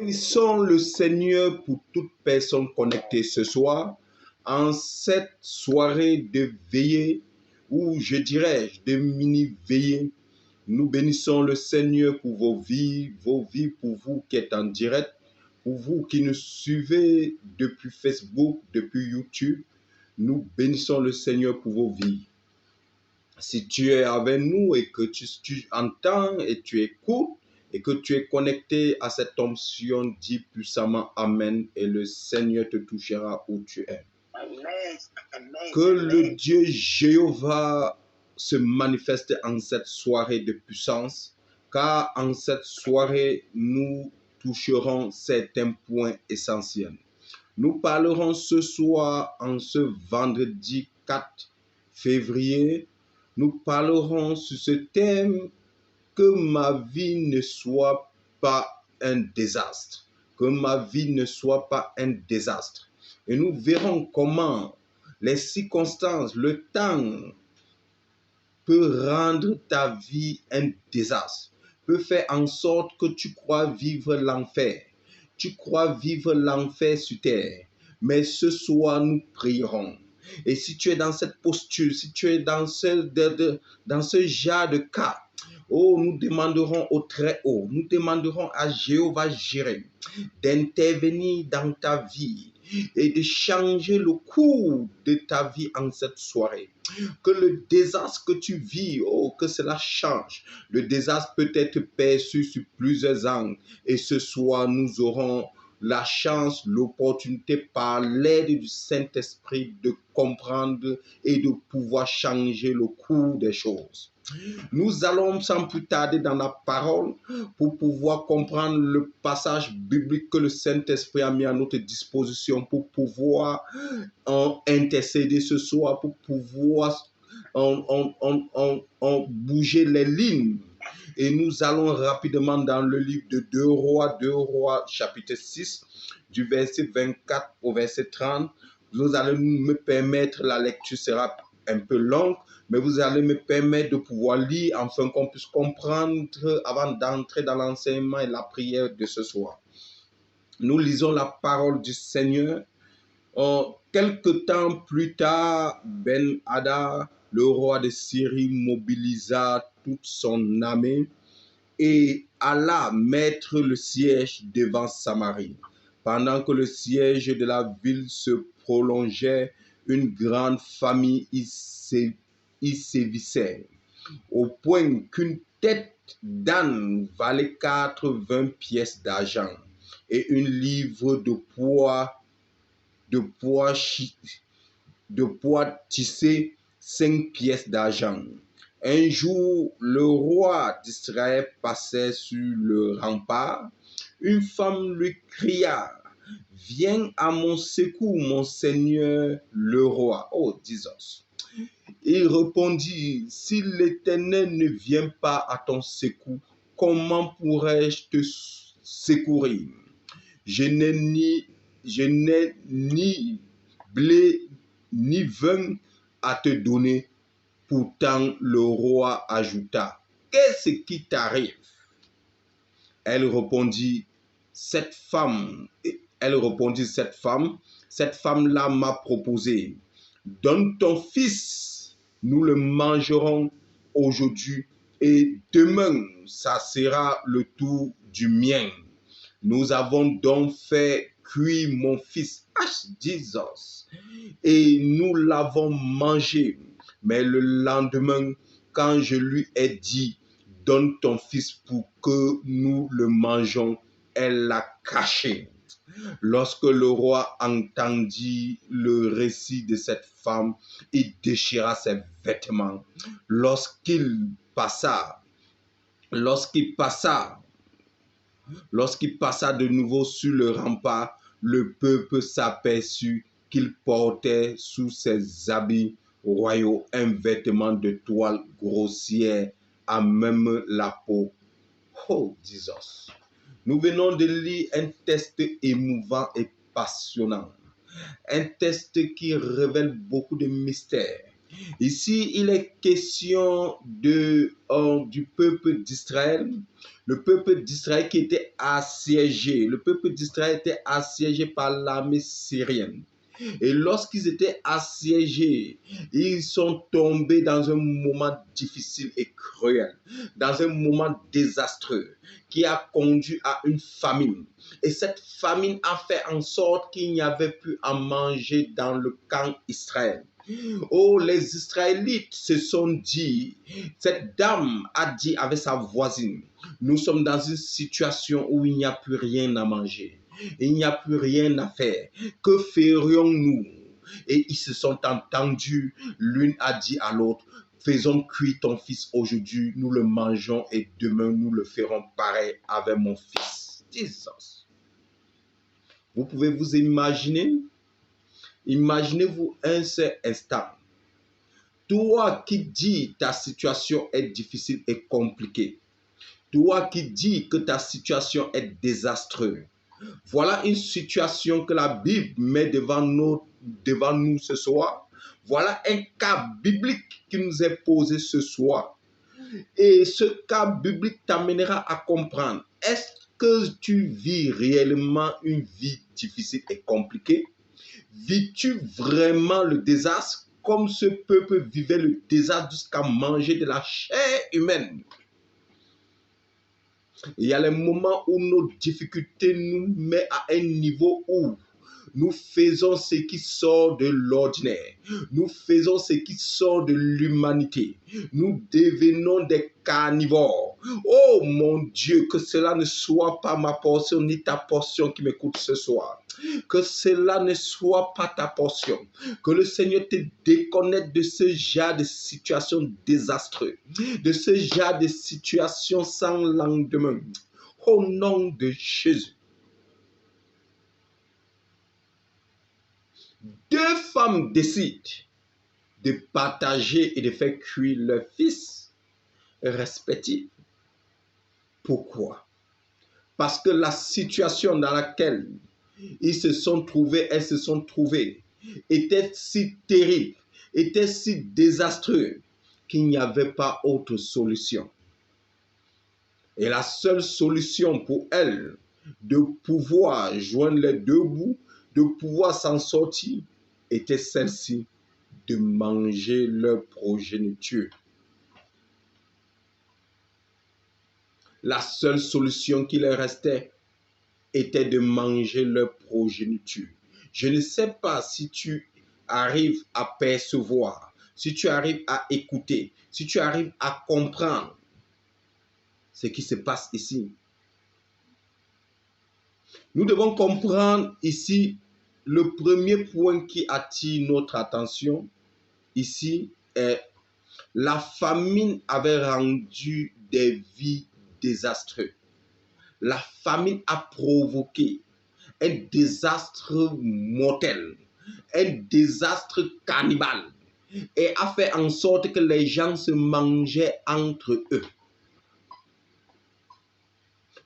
Bénissons le Seigneur pour toute personne connectée ce soir en cette soirée de veillée ou je dirais de mini-veillée. Nous bénissons le Seigneur pour vos vies pour vous qui êtes en direct, pour vous qui nous suivez depuis Facebook, depuis YouTube. Nous bénissons le Seigneur pour vos vies. Si tu es avec nous et que tu entends et tu écoutes et que tu es connecté à cette onction, dis puissamment Amen et le Seigneur te touchera où tu es. Amen. Amen. Que le Dieu Jéhovah se manifeste en cette soirée de puissance, car en cette soirée, nous toucherons certains points essentiels. Nous parlerons ce soir, en ce vendredi 4 février, nous parlerons sur ce thème que ma vie ne soit pas un désastre. Que ma vie ne soit pas un désastre. Et nous verrons comment les circonstances, le temps peut rendre ta vie un désastre, peut faire en sorte que tu crois vivre l'enfer. Tu crois vivre l'enfer sur terre. Mais ce soir, nous prierons. Et si tu es dans cette posture, si tu es dans ce genre de cas, oh, nous demanderons au Très-Haut, nous demanderons à Jéhovah Jireh d'intervenir dans ta vie et de changer le cours de ta vie en cette soirée. Que le désastre que tu vis, oh, que cela change. Le désastre peut être perçu sur plusieurs angles. Et ce soir, nous aurons la chance, l'opportunité par l'aide du Saint-Esprit de comprendre et de pouvoir changer le cours des choses. Nous allons sans plus tarder dans la parole pour pouvoir comprendre le passage biblique que le Saint-Esprit a mis à notre disposition pour pouvoir intercéder ce soir, pour pouvoir bouger les lignes. Et nous allons rapidement dans le livre de 2 Rois, chapitre 6, du verset 24 au verset 30. Vous allez me permettre, la lecture sera un peu longue, mais vous allez me permettre de pouvoir lire afin qu'on puisse comprendre avant d'entrer dans l'enseignement et la prière de ce soir. Nous lisons la parole du Seigneur. Quelque temps plus tard, Ben-Hadad, le roi de Syrie, mobilisa toute son armée et alla mettre le siège devant Samarie. Pendant que le siège de la ville se prolongeait, une grande famine y sévissait, au point qu'une tête d'âne valait 80 pièces d'argent et une livre de poids tissé 5 pièces d'argent. Un jour, le roi d'Israël passait sur le rempart. Une femme lui cria: « Viens à mon secours, mon Seigneur le roi. » Oh, Jesus. Il répondit: « Si l'Éternel ne vient pas à ton secours, comment pourrais-je te secourir? Je n'ai ni blé ni vin à te donner. » Pourtant, le roi ajouta: « Qu'est-ce qui t'arrive? » Elle répondit, cette femme-là m'a proposé: « Donne ton fils, nous le mangerons aujourd'hui et demain, ça sera le tour du mien. » Nous avons donc fait cuire mon fils, Jesus, et nous l'avons mangé. Mais le lendemain, quand je lui ai dit: « Donne ton fils pour que nous le mangeons », elle l'a caché. Lorsque le roi entendit le récit de cette femme, il déchira ses vêtements. Lorsqu'il passa de nouveau sur le rempart, le peuple s'aperçut qu'il portait sous ses habits royaux un vêtement de toile grossière à même la peau. Oh, Jesus. Nous venons de lire un texte émouvant et passionnant. Un texte qui révèle beaucoup de mystères. Ici, il est question du peuple d'Israël. Le peuple d'Israël qui était assiégé. Le peuple d'Israël était assiégé par l'armée syrienne. Et lorsqu'ils étaient assiégés, ils sont tombés dans un moment difficile et cruel, dans un moment désastreux qui a conduit à une famine. Et cette famine a fait en sorte qu'il n'y avait plus à manger dans le camp Israël. Oh, les Israélites se sont dit, cette dame a dit avec sa voisine, nous sommes dans une situation où il n'y a plus rien à manger. Il n'y a plus rien à faire. Que ferions-nous? Et ils se sont entendus. L'une a dit à l'autre, faisons cuire ton fils aujourd'hui, nous le mangeons et demain nous le ferons pareil avec mon fils. Jesus. Vous pouvez vous imaginer? Imaginez-vous un seul instant. Toi qui dis ta situation est difficile et compliquée. Toi qui dis que ta situation est désastreuse. Voilà une situation que la Bible met devant nous ce soir. Voilà un cas biblique qui nous est posé ce soir. Et ce cas biblique t'amènera à comprendre. Est-ce que tu vis réellement une vie difficile et compliquée? Vis-tu vraiment le désastre comme ce peuple vivait le désastre jusqu'à manger de la chair humaine? Il y a les moments où nos difficultés nous mettent à un niveau où nous faisons ce qui sort de l'ordinaire. Nous faisons ce qui sort de l'humanité. Nous devenons des carnivores. Oh mon Dieu, que cela ne soit pas ma portion ni ta portion qui m'écoute ce soir. Que cela ne soit pas ta portion. Que le Seigneur te déconnecte de ce genre de situation désastreuse. De ce genre de situation sans lendemain. Au nom de Jésus. Deux femmes décident de partager et de faire cuire leurs fils respectifs. Pourquoi? Parce que la situation dans laquelle elles se sont trouvées, était si terrible, était si désastreuse qu'il n'y avait pas autre solution. Et la seule solution pour elles de pouvoir joindre les deux bouts, de pouvoir s'en sortir, était celle-ci de manger leur progéniture. La seule solution qui leur restait était de manger leur progéniture. Je ne sais pas si tu arrives à percevoir, si tu arrives à écouter, si tu arrives à comprendre ce qui se passe ici. Nous devons comprendre ici le premier point qui attire notre attention ici est la famine avait rendu des vies désastreuses. La famine a provoqué un désastre mortel, un désastre cannibale et a fait en sorte que les gens se mangeaient entre eux.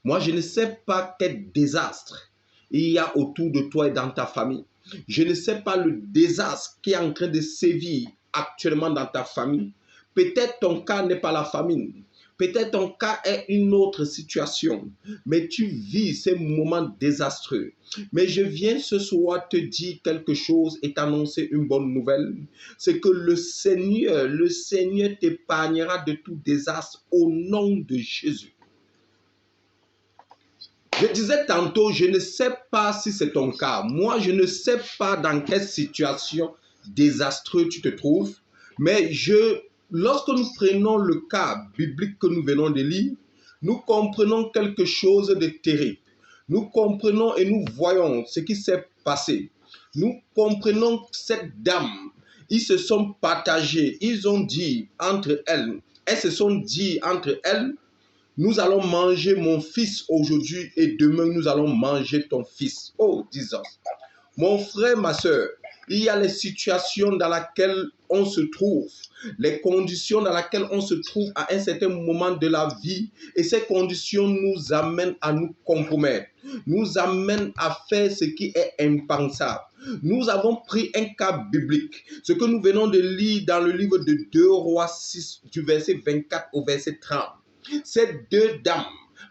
Moi, je ne sais pas quel désastre il y a autour de toi et dans ta famille. Je ne sais pas le désastre qui est en train de sévir actuellement dans ta famille. Peut-être ton cas n'est pas la famine. Peut-être ton cas est une autre situation. Mais tu vis ces moments désastreux. Mais je viens ce soir te dire quelque chose et t'annoncer une bonne nouvelle. C'est que le Seigneur t'épargnera de tout désastre au nom de Jésus. Je disais tantôt, je ne sais pas si c'est ton cas. Moi, je ne sais pas dans quelle situation désastreuse tu te trouves. Mais lorsque nous prenons le cas biblique que nous venons de lire, nous comprenons quelque chose de terrible. Nous comprenons et nous voyons ce qui s'est passé. Nous comprenons cette dame. Ils se sont partagés. Ils ont dit entre elles. Elles se sont dit entre elles. Nous allons manger mon fils aujourd'hui et demain nous allons manger ton fils. Oh, disons. Mon frère, ma soeur, il y a les situations dans lesquelles on se trouve, les conditions dans lesquelles on se trouve à un certain moment de la vie et ces conditions nous amènent à nous compromettre, nous amènent à faire ce qui est impensable, Nous avons pris un cas biblique, ce que nous venons de lire dans le livre de 2 Rois 6, du verset 24 au verset 30. Ces deux dames,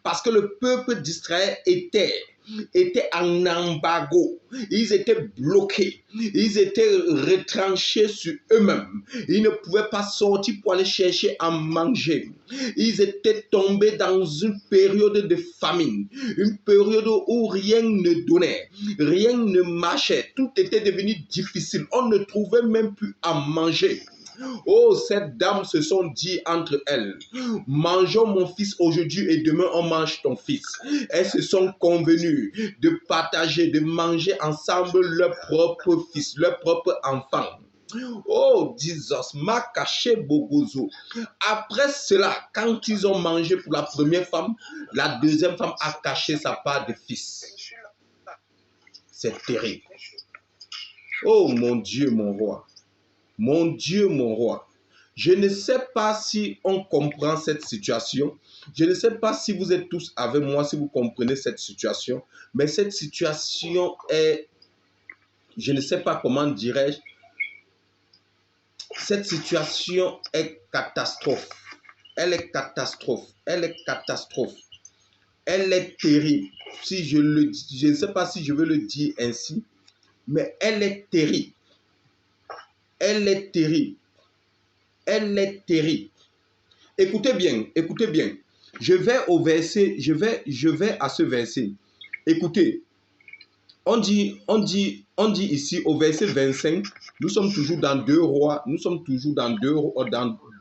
parce que le peuple d'Israël était en embargo, ils étaient bloqués, ils étaient retranchés sur eux-mêmes, ils ne pouvaient pas sortir pour aller chercher à manger, ils étaient tombés dans une période de famine, une période où rien ne donnait, rien ne marchait, tout était devenu difficile, on ne trouvait même plus à manger. Oh, ces dames se sont dit entre elles, mangeons mon fils aujourd'hui et demain on mange ton fils. Elles se sont convenues de partager, de manger ensemble leur propre fils, leur propre enfant. Oh, Jesus, m'a caché Bogozo. Après cela, quand ils ont mangé pour la première femme, la deuxième femme a caché sa part de fils. C'est terrible. Oh mon Dieu, mon roi. Mon Dieu, mon roi, je ne sais pas si on comprend cette situation. Je ne sais pas si vous êtes tous avec moi, si vous comprenez cette situation. Mais cette situation est, je ne sais pas comment dirais-je, cette situation est catastrophe. Elle est catastrophe. Elle est catastrophe. Elle est terrible. Si je le dis, je ne sais pas si je veux le dire ainsi, mais elle est terrible. Elle est terrible. Elle est terrible. Écoutez bien, écoutez bien. Je vais au verset, je vais à ce verset. Écoutez, on dit ici au verset 25, nous sommes toujours dans 2 Rois,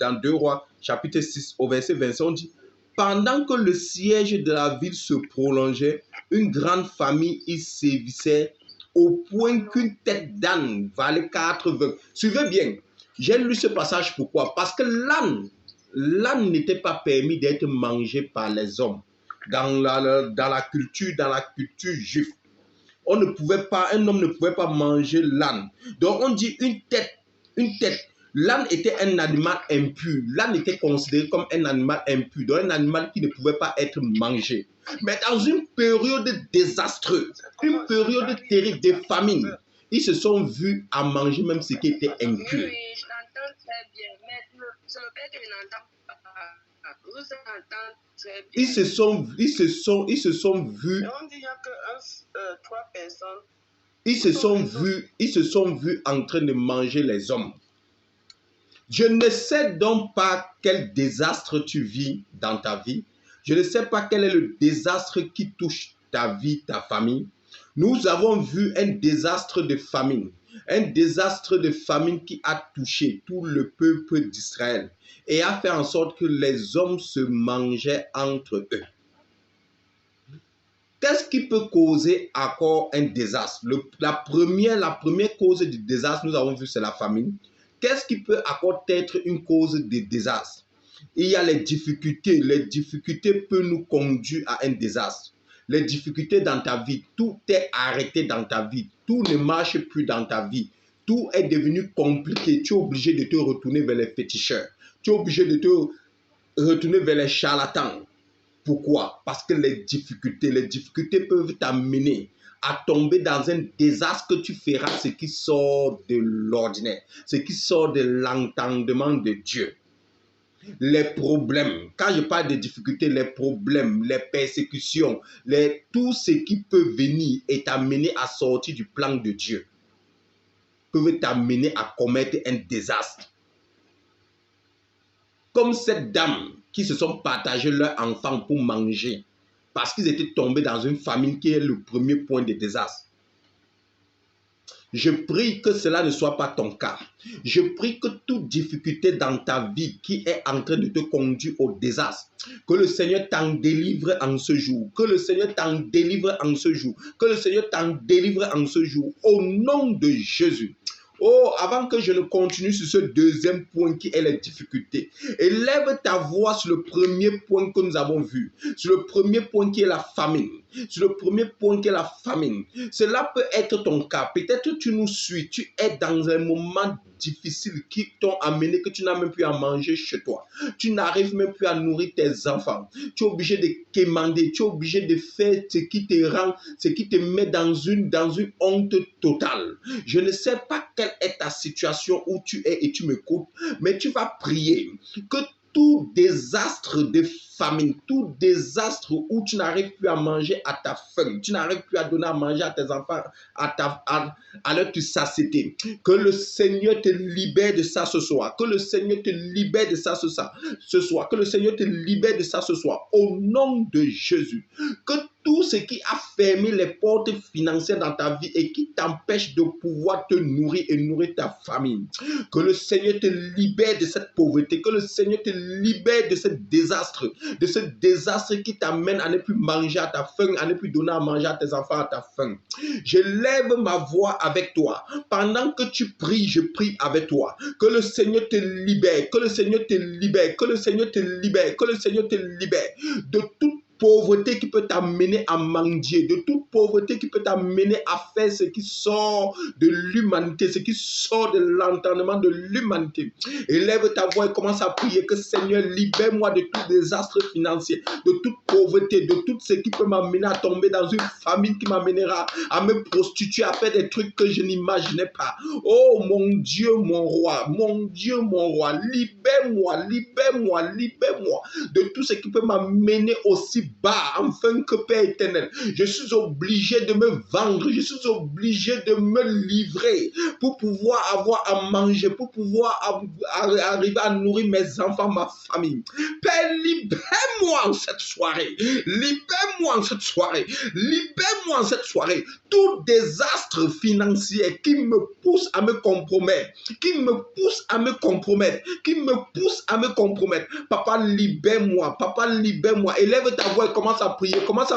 dans 2 Rois, chapitre 6, au verset 25, on dit, pendant que le siège de la ville se prolongeait, une grande famille y sévissait au point qu'une tête d'âne valait 4 vœux. Suivez bien. J'ai lu ce passage pourquoi? Parce que l'âne n'était pas permis d'être mangé par les hommes dans la culture juive. Un homme ne pouvait pas manger l'âne. Donc on dit une tête. L'âne était un animal impur. L'âne était considéré comme un animal impur, donc un animal qui ne pouvait pas être mangé. Mais dans une période désastreuse, une période terrible de famine, ils se sont vus à manger même ce qui était impur. Oui, je t'entends très bien, mais c'est le fait que je n'entends pas. Vous entendez très bien. Ils se sont vus. Et on dit qu'il n'y a que 3 personnes. Ils se sont vus en train de manger les hommes. Je ne sais donc pas quel désastre tu vis dans ta vie. Je ne sais pas quel est le désastre qui touche ta vie, ta famille. Nous avons vu un désastre de famine. Un désastre de famine qui a touché tout le peuple d'Israël et a fait en sorte que les hommes se mangeaient entre eux. Qu'est-ce qui peut causer encore un désastre? La première cause du désastre, nous avons vu, c'est la famine. Qu'est-ce qui peut encore être une cause de désastre? Il y a les difficultés. Les difficultés peuvent nous conduire à un désastre. Les difficultés dans ta vie, tout est arrêté dans ta vie. Tout ne marche plus dans ta vie. Tout est devenu compliqué. Tu es obligé de te retourner vers les féticheurs. Tu es obligé de te retourner vers les charlatans. Pourquoi? Parce que les difficultés peuvent t'amener à tomber dans un désastre que tu feras ce qui sort de l'ordinaire, ce qui sort de l'entendement de Dieu. Les problèmes, quand je parle de difficultés, les problèmes, les persécutions, tout ce qui peut venir et t'amener à sortir du plan de Dieu, peuvent t'amener à commettre un désastre. Comme cette dame qui se sont partagés leurs enfants pour manger parce qu'ils étaient tombés dans une famine qui est le premier point de désastre. Je prie que cela ne soit pas ton cas. Je prie que toute difficulté dans ta vie qui est en train de te conduire au désastre, que le Seigneur t'en délivre en ce jour. Que le Seigneur t'en délivre en ce jour. Que le Seigneur t'en délivre en ce jour. Au nom de Jésus. Oh, avant que je ne continue sur ce deuxième point qui est les difficultés, élève ta voix sur le premier point que nous avons vu, sur le premier point qui est la famine. sur le premier point qui est la famine. Cela peut être ton cas. Peut-être que tu nous suis, tu es dans un moment difficile qui t'ont amené que tu n'as même plus à manger chez toi. Tu n'arrives même plus à nourrir tes enfants. Tu es obligé de quémander, tu es obligé de faire ce qui te rend, ce qui te met dans une honte totale. Je ne sais pas quelle est ta situation où tu es et tu m'écoutes, mais tu vas prier que tout désastre de famine, tout désastre où tu n'arrives plus à manger à ta faim, tu n'arrives plus à donner à manger à tes enfants à leur satiété, que le Seigneur te libère de ça ce soir, que le Seigneur te libère de ça ce soir, que le Seigneur te libère de ça ce soir, au nom de Jésus, que tout ce qui a fermé les portes financières dans ta vie et qui t'empêche de pouvoir te nourrir et nourrir ta famille, que le Seigneur te libère de cette pauvreté, que le Seigneur te libère de ce désastre qui t'amène à ne plus manger à ta faim, à ne plus donner à manger à tes enfants à ta faim. Je lève ma voix avec toi. Pendant que tu pries, je prie avec toi. Que le Seigneur te libère, que le Seigneur te libère, que le Seigneur te libère, que le Seigneur te libère de toute pauvreté qui peut t'amener à mendier, de toute pauvreté qui peut t'amener à faire ce qui sort de l'humanité, ce qui sort de l'entendement de l'humanité. Élève ta voix et commence à prier que Seigneur, libère-moi de tout désastre financier, de toute pauvreté, de tout ce qui peut m'amener à tomber dans une famine qui m'amènera à me prostituer, à faire des trucs que je n'imaginais pas. Oh mon Dieu, mon roi, libère-moi, libère-moi, libère-moi de tout ce qui peut m'amener aussi bas, enfin que Père éternel, je suis obligé de me vendre, je suis obligé de me livrer pour pouvoir avoir à manger, pour pouvoir arriver à nourrir mes enfants, ma famille. Père, libère-moi en cette soirée, libère-moi en cette soirée, libère-moi en cette soirée. Tout désastre financier qui me pousse à me compromettre, qui me pousse à me compromettre, qui me pousse à me compromettre. Papa, libère-moi, élève ta voix et commence à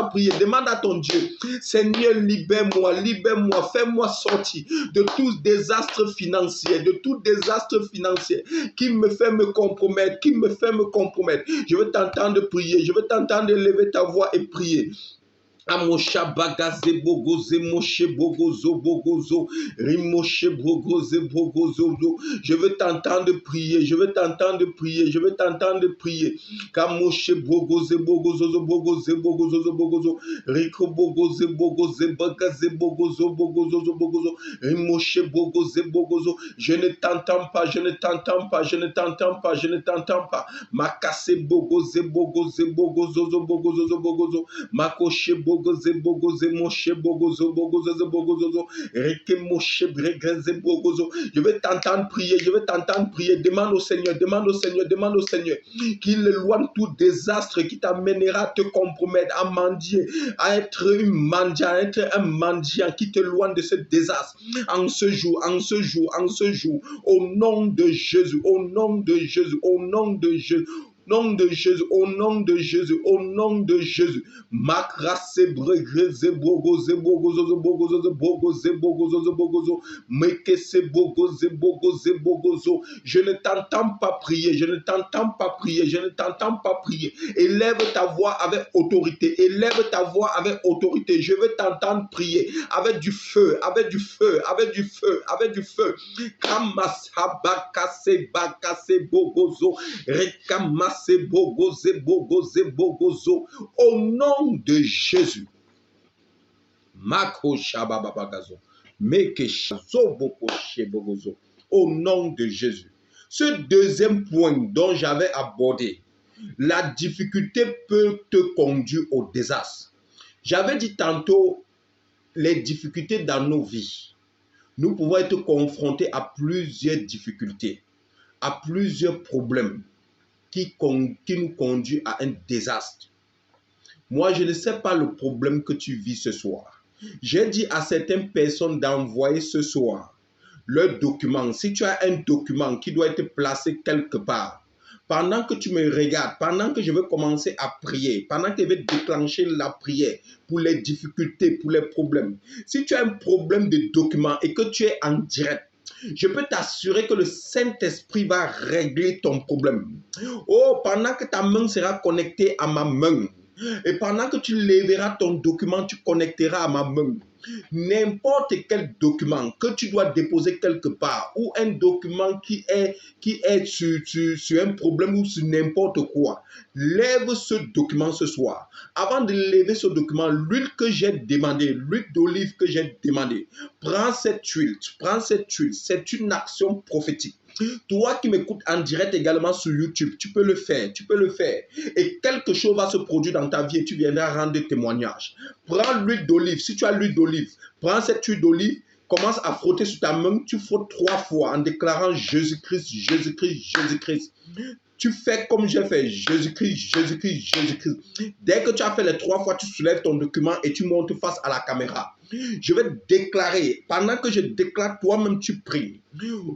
prier, demande à ton Dieu, Seigneur, libère-moi, libère-moi, fais-moi sortir de tout désastre financier, qui me fait me compromettre, Je veux t'entendre prier, je veux t'entendre lever ta voix et prier. Amosha bagaze bogoze moshe bogozo rimoshe bogoze bogozo. Je veux t'entendre prier, Kamoshe bogoze bogozo riko bogoze bagaze bogozo rimoshe bogozo. Je ne t'entends pas. Makase bogoze bogozo makoshe bogoze moshe bogozo reke moshe bregeze bogozo. Je vais t'entendre prier, demande au Seigneur qu'il éloigne tout désastre qui t'amènera à te compromettre, à mendier, à être un mendiant, qui t'éloigne de ce désastre en ce jour, au nom de Jésus, au nom de Jésus. Makrase bregreze bogoze mekese bogozo. Je ne t'entends pas prier. Élève ta voix avec autorité. Je veux t'entendre prier avec du feu. Kamasa bakase bogozo rekamase bogozo. Au nom de Jésus. Au nom de Jésus. Ce deuxième point dont j'avais abordé, la difficulté peut te conduire au désastre. J'avais dit tantôt les difficultés dans nos vies. Nous pouvons être confrontés à plusieurs difficultés, à plusieurs problèmes qui nous conduisent à un désastre. Moi, je ne sais pas le problème que tu vis ce soir. J'ai dit à certaines personnes d'envoyer ce soir leur document. Si tu as un document qui doit être placé quelque part, pendant que tu me regardes, pendant que je vais commencer à prier, pendant que je vais déclencher la prière pour les difficultés, pour les problèmes. Si tu as un problème de document et que tu es en direct, je peux t'assurer que le Saint-Esprit va régler ton problème. Oh, pendant que ta main sera connectée à ma main, Et pendant que tu lèveras ton document, tu connecteras à ma main. N'importe quel document que tu dois déposer quelque part ou un document qui est sur un problème ou sur n'importe quoi, lève ce document ce soir. Avant de lever ce document, l'huile que j'ai demandé, l'huile d'olive que j'ai demandé, prends cette huile, c'est une action prophétique. Toi qui m'écoutes en direct également sur YouTube, tu peux le faire. Et quelque chose va se produire dans ta vie et tu viendras rendre témoignage. Prends l'huile d'olive. Si tu as l'huile d'olive, prends cette huile d'olive, commence à frotter sur ta main. Tu frottes 3 fois en déclarant Jésus-Christ, Jésus-Christ, Jésus-Christ. Tu fais comme j'ai fait, Jésus-Christ, Jésus-Christ, Jésus-Christ. Dès que tu as fait les 3 fois, tu soulèves ton document et tu montes face à la caméra. Je vais déclarer, pendant que je déclare, toi-même tu pries.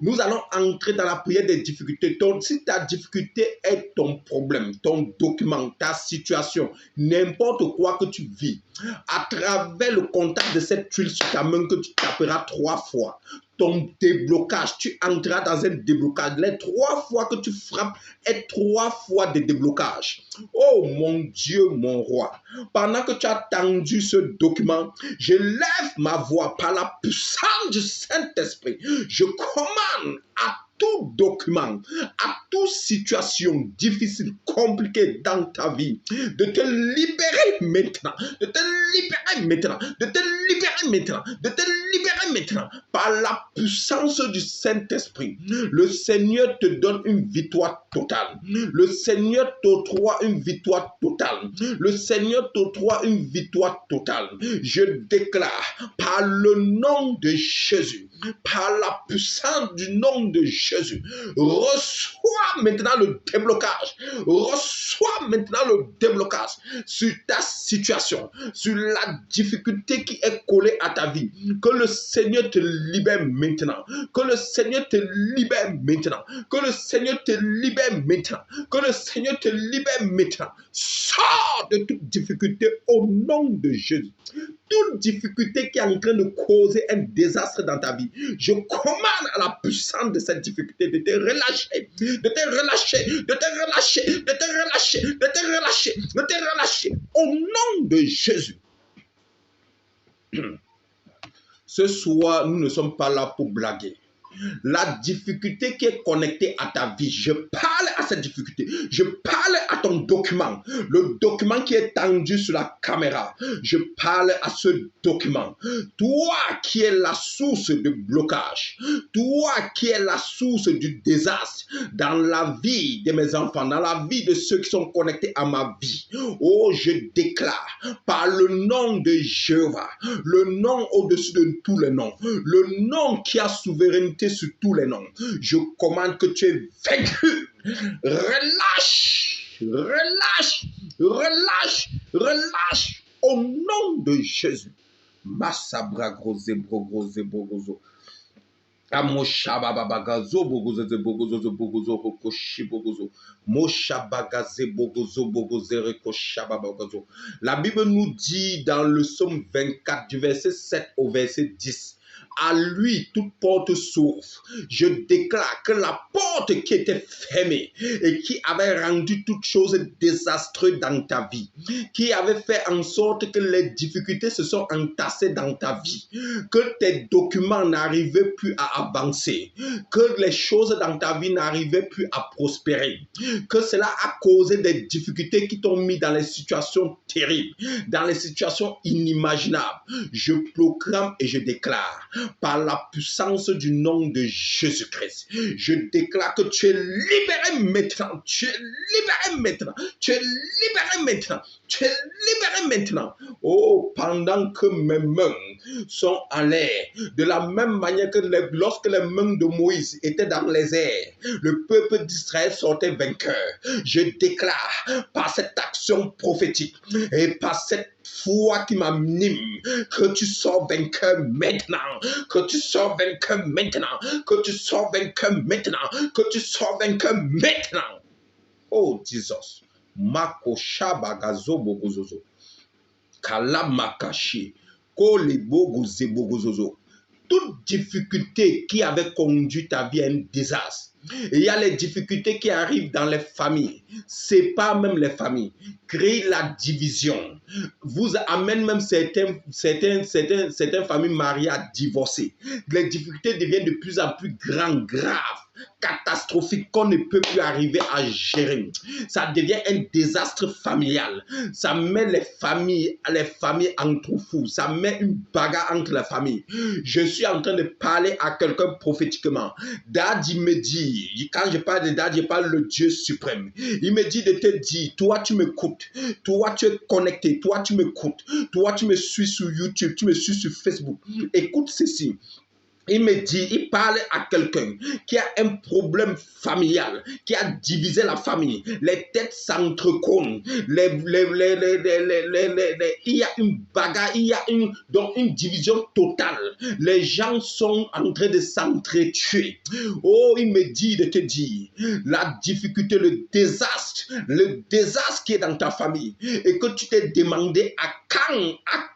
Nous allons entrer dans la prière des difficultés. Si ta difficulté est ton problème, ton document, ta situation, n'importe quoi que tu vis, à travers le contact de cette huile sur ta main que tu taperas 3 fois, ton déblocage, tu entreras dans un déblocage. Les 3 fois que tu frappes est 3 fois de déblocage. Oh mon Dieu, mon roi, pendant que tu as tendu ce document, je lève ma voix par la puissance du Saint-Esprit. Je commande à tout document, à toute situation difficile, compliquée dans ta vie, de te libérer maintenant, de te libérer maintenant, de te libérer maintenant, de te libérer maintenant, par la puissance du Saint-Esprit. Le Seigneur te donne une victoire totale. Le Seigneur t'octroie une victoire totale. Le Seigneur t'octroie une victoire totale. Je déclare par le nom de Jésus, par la puissance du nom de Jésus, reçois maintenant le déblocage. Reçois maintenant le déblocage sur ta situation, sur la difficulté qui est collée à ta vie. Que le Seigneur te libère maintenant. Que le Seigneur te libère maintenant. Que le Seigneur te libère maintenant. Que le Seigneur te libère maintenant. Sors de toute difficulté au nom de Jésus. Toute difficulté qui est en train de causer un désastre dans ta vie, je commande à la puissance de cette difficulté de te relâcher, de te relâcher, de te relâcher, de te relâcher, de te relâcher, de te relâcher, au nom de Jésus. Ce soir, nous ne sommes pas là pour blaguer. La difficulté qui est connectée à ta vie, je parle à cette difficulté, je parle à ton document, le document qui est tendu sur la caméra, je parle à ce document. Toi qui es la source de blocage, toi qui es la source du désastre dans la vie de mes enfants, dans la vie de ceux qui sont connectés à ma vie, oh, je déclare par le nom de Jéhovah, le nom au-dessus de tous les noms, le nom qui a souveraineté sur tous les noms. Je commande que tu es vaincu. Relâche, relâche, relâche, relâche au nom de Jésus. Masabra grose brogoze bogozo. Amoshababagazo bogoze bogozo bogozo koshi bogozo. Moshabagaze bogozo bogoze rekoshababagazo. La Bible nous dit dans le psaume 24 du verset 7 au verset 10. À lui, toute porte s'ouvre. Je déclare que la porte qui était fermée et qui avait rendu toute chose désastreuse dans ta vie, qui avait fait en sorte que les difficultés se sont entassées dans ta vie, que tes documents n'arrivaient plus à avancer, que les choses dans ta vie n'arrivaient plus à prospérer, que cela a causé des difficultés qui t'ont mis dans les situations terribles, dans les situations inimaginables. Je proclame et je déclare par la puissance du nom de Jésus-Christ, je déclare que tu es libéré maintenant, tu es libéré maintenant, tu es libéré maintenant, tu es libéré maintenant. Oh, pendant que mes mains sont en l'air, de la même manière que lorsque les mains de Moïse étaient dans les airs, le peuple d'Israël sortait vainqueur. Je déclare par cette action prophétique et par cette foi qui m'anime, que tu sors vainqueur maintenant, que tu sors vainqueur maintenant, que tu sors vainqueur maintenant, que tu sors vainqueur maintenant. Oh Jesus, Mako Shabagazo Bogozozo, Kalamakashi, Kole Bogoze Bogozozo. Toute difficulté qui avait conduit ta vie à un désastre, Il y a les difficultés qui arrivent dans les familles. C'est pas même les familles. Créer la division. Vous amène même certaines familles mariées à divorcer. Les difficultés deviennent de plus en plus graves, catastrophiques, qu'on ne peut plus arriver à gérer. Ça devient un désastre familial. Ça met les familles en trou-fou. Ça met une bagarre entre les familles. Je suis en train de parler à quelqu'un prophétiquement. Dad, il me dit, quand je parle de Dad, je parle le Dieu suprême. Il me dit de te dire, toi tu m'écoutes, toi tu es connecté, toi tu m'écoutes, toi tu me suis sur YouTube, tu me suis sur Facebook. Écoute ceci. Il me dit, il parle à quelqu'un qui a un problème familial, qui a divisé la famille. Les têtes s'entrecognent. Il y a une bagarre, il y a une division totale. Les gens sont en train de s'entretuer. Oh, il me dit de te dire, la difficulté, le désastre qui est dans ta famille. Et que tu t'es demandé à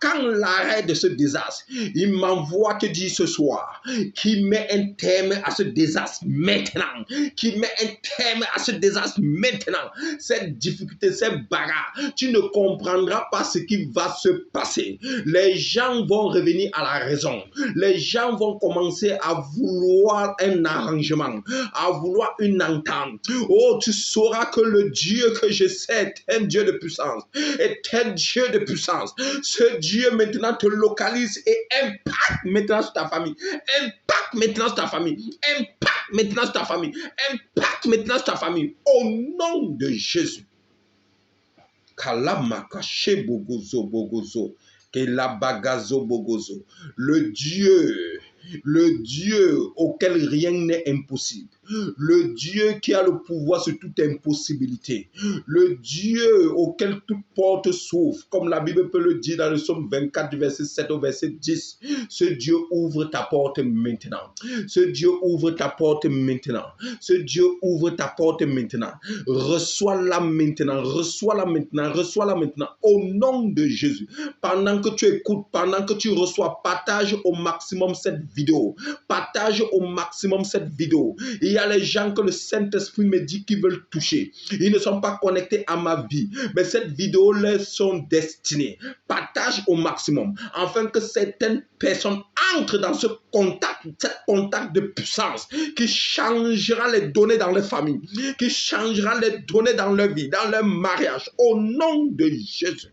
quand l'arrêt de ce désastre. Il m'envoie te dire ce soir, qui met un terme à ce désastre maintenant. Qui met un terme à ce désastre maintenant. Cette difficulté, cette bagarre, tu ne comprendras pas ce qui va se passer. Les gens vont revenir à la raison. Les gens vont commencer à vouloir un arrangement, à vouloir une entente. Oh, tu sauras que le Dieu que je sais est un Dieu de puissance. Est un Dieu de puissance. Ce Dieu maintenant te localise et impacte maintenant sur ta famille. Impacte maintenant sur ta famille. Impacte maintenant sur ta famille. Impacte maintenant sur ta famille. Au nom de Jésus. Kalamakache bogozo bogozo. Kelabagazo bogozo. Le Dieu auquel rien n'est impossible. Le Dieu qui a le pouvoir sur toute impossibilité. Le Dieu auquel toute porte s'ouvre. Comme la Bible peut le dire dans le psaume 24 du verset 7 au verset 10. Ce Dieu ouvre ta porte maintenant. Ce Dieu ouvre ta porte maintenant. Ce Dieu ouvre ta porte maintenant. Reçois-la maintenant. Reçois-la maintenant. Reçois-la maintenant. Au nom de Jésus. Pendant que tu écoutes, pendant que tu reçois, partage au maximum cette vidéo. Partage au maximum cette vidéo. Il y a les gens que le Saint-Esprit me dit qu'ils veulent toucher. Ils ne sont pas connectés à ma vie. Mais cette vidéo leur sont destinées. Partage au maximum. Afin que certaines personnes entrent dans ce contact de puissance qui changera les données dans leur famille. Qui changera les données dans leur vie, dans leur mariage. Au nom de Jésus.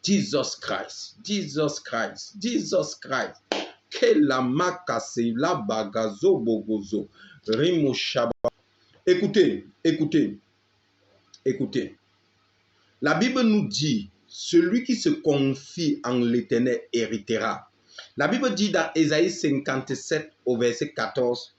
Jesus Christ, Jesus Christ, Jesus Christ. Écoutez, écoutez, écoutez. La Bible nous dit, celui qui se confie en l'Éternel héritera. La Bible dit dans Ésaïe 57 au verset 14,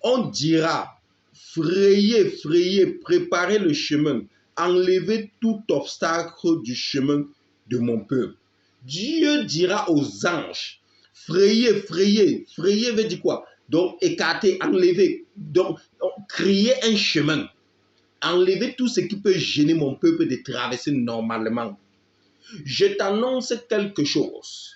on dira, frayez, frayez, préparez le chemin, enlevez tout obstacle du chemin de mon peuple. Dieu dira aux anges, frayez, frayez. Frayez veut dire quoi? Donc, écarter, enlever. Donc, créer un chemin. Enlever tout ce qui peut gêner mon peuple de traverser normalement. Je t'annonce quelque chose.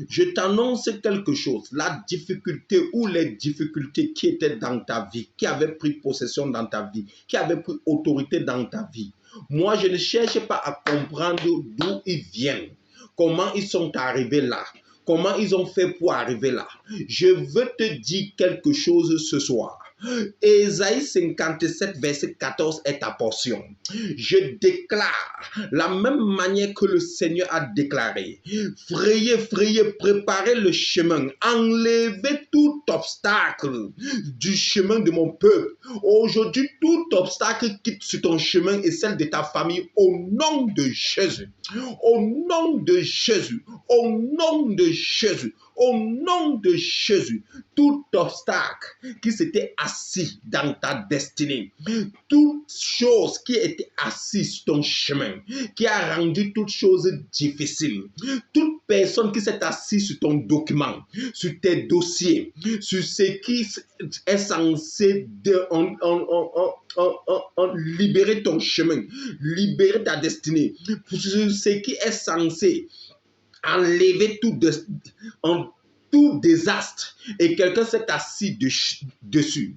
Je t'annonce quelque chose. La difficulté ou les difficultés qui étaient dans ta vie, qui avaient pris possession dans ta vie, qui avaient pris autorité dans ta vie. Moi, je ne cherche pas à comprendre d'où ils viennent. Comment ils sont arrivés là. Comment ils ont fait pour arriver là. Je veux te dire quelque chose ce soir. Ésaïe 57 verset 14 est ta portion. Je déclare la même manière que le Seigneur a déclaré. Frayez, frayez, préparez le chemin. Enlevez tout obstacle du chemin de mon peuple. Aujourd'hui, tout obstacle quitte sur ton chemin et celle de ta famille au nom de Jésus. Au nom de Jésus. Au nom de Jésus. Au nom de Jésus, tout obstacle qui s'était assis dans ta destinée, toute chose qui était assise sur ton chemin, qui a rendu toute chose difficile, toute personne qui s'est assise sur ton document, sur tes dossiers, sur ce qui est censé libérer ton chemin, libérer ta destinée, sur ce qui est censé enlever tout tout désastre et quelqu'un s'est assis dessus.